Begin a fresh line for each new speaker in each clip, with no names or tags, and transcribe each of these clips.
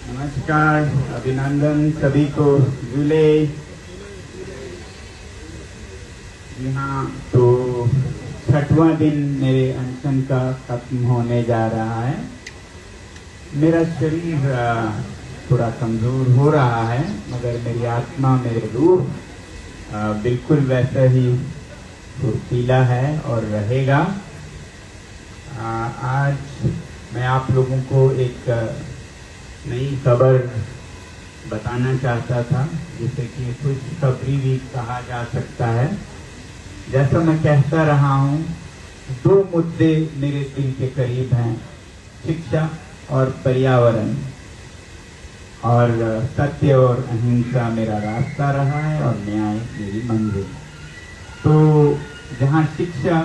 नमस्कार, अभिनंदन सभी को। जुले जी हाँ, तो 6वां दिन मेरे अनशन का खत्म होने जा रहा है। मेरा शरीर थोड़ा कमजोर हो रहा है, मगर मेरी आत्मा, मेरे रूह बिल्कुल वैसा ही फुर्तीला है और रहेगा। आज मैं आप लोगों को एक नई खबर बताना चाहता था, जिसे कि खुशखबरी भी कहा जा सकता है। जैसा मैं कहता रहा हूँ, 2 मुद्दे मेरे दिल के करीब हैं, शिक्षा और पर्यावरण। और सत्य और अहिंसा मेरा रास्ता रहा है और न्याय मेरी मंजिल। तो जहाँ शिक्षा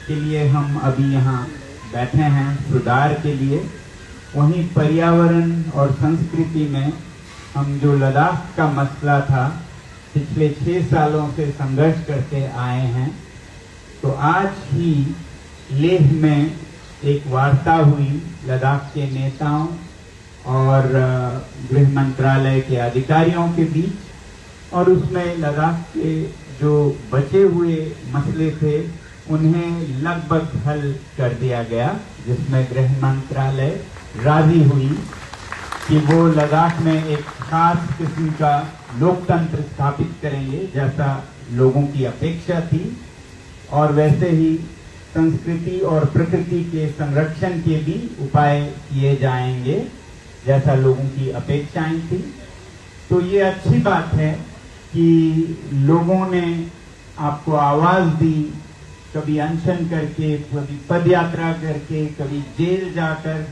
के लिए हम अभी यहाँ बैठे हैं, सुधार के लिए, वहीं पर्यावरण और संस्कृति में हम जो लद्दाख का मसला था, पिछले 6 सालों से संघर्ष करते आए हैं। तो आज ही लेह में एक वार्ता हुई लद्दाख के नेताओं और गृह मंत्रालय के अधिकारियों के बीच, और उसमें लद्दाख के जो बचे हुए मसले थे उन्हें लगभग हल कर दिया गया, जिसमें गृह मंत्रालय राजी हुई कि वो लद्दाख में एक खास किस्म का लोकतंत्र स्थापित करेंगे, जैसा लोगों की अपेक्षा थी, और वैसे ही संस्कृति और प्रकृति के संरक्षण के भी उपाय किए जाएंगे, जैसा लोगों की अपेक्षाएं थी। तो ये अच्छी बात है कि लोगों ने आपको आवाज दी, कभी अनशन करके, कभी पदयात्रा करके, कभी जेल जाकर,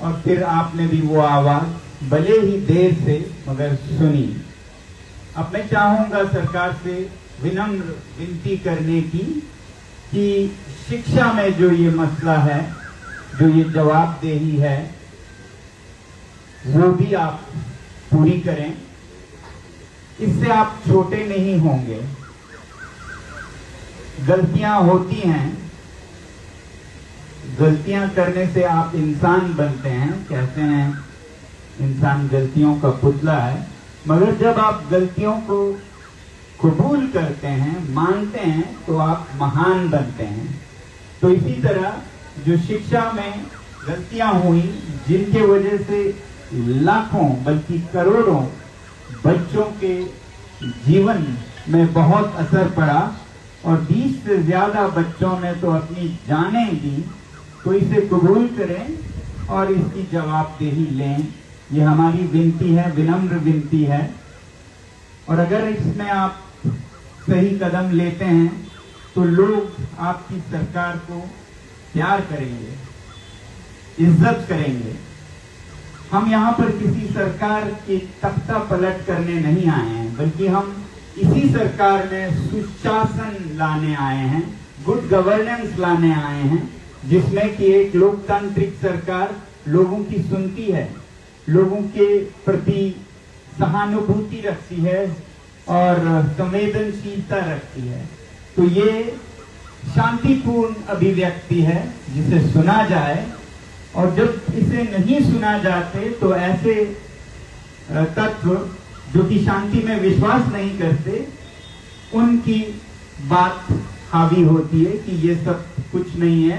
और फिर आपने भी वो आवाज भले ही देर से मगर सुनी। अब मैं चाहूंगा सरकार से विनम्र विनती करने की कि शिक्षा में जो ये मसला है, जो ये जवाबदेही है, वो भी आप पूरी करें। इससे आप छोटे नहीं होंगे। गलतियां होती हैं, गलतियां करने से आप इंसान बनते हैं। कहते हैं इंसान गलतियों का पुतला है, मगर जब आप गलतियों को कबूल करते हैं, मानते हैं, तो आप महान बनते हैं। तो इसी तरह जो शिक्षा में गलतियां हुई, जिनके वजह से लाखों बल्कि करोड़ों बच्चों के जीवन में बहुत असर पड़ा और 20 से ज्यादा बच्चों ने तो अपनी जानें दी, तो इसे कबूल करें और इसकी जवाबदेही लें। ये हमारी विनती है, विनम्र विनती है। और अगर इसमें आप सही कदम लेते हैं तो लोग आपकी सरकार को प्यार करेंगे, इज्जत करेंगे। हम यहाँ पर किसी सरकार के तख्ता पलट करने नहीं आए हैं, बल्कि हम इसी सरकार में सुशासन लाने आए हैं, गुड गवर्नेंस लाने आए हैं, जिसमें कि एक लोकतांत्रिक सरकार लोगों की सुनती है, लोगों के प्रति सहानुभूति रखती है और संवेदनशीलता रखती है। तो ये शांतिपूर्ण अभिव्यक्ति है जिसे सुना जाए, और जब इसे नहीं सुना जाते तो ऐसे तत्व जो कि शांति में विश्वास नहीं करते, उनकी बात हावी होती है कि ये सब कुछ नहीं है,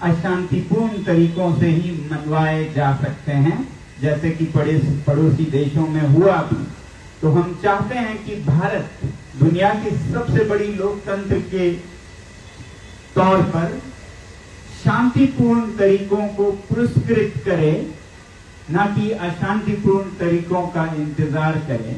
अशांतिपूर्ण तरीकों से ही मनवाए जा सकते हैं, जैसे कि पड़ोसी देशों में हुआ भी। तो हम चाहते हैं कि भारत दुनिया की सबसे बड़ी लोकतंत्र के तौर पर शांतिपूर्ण तरीकों को पुरस्कृत करे, न कि अशांतिपूर्ण तरीकों का इंतजार करें।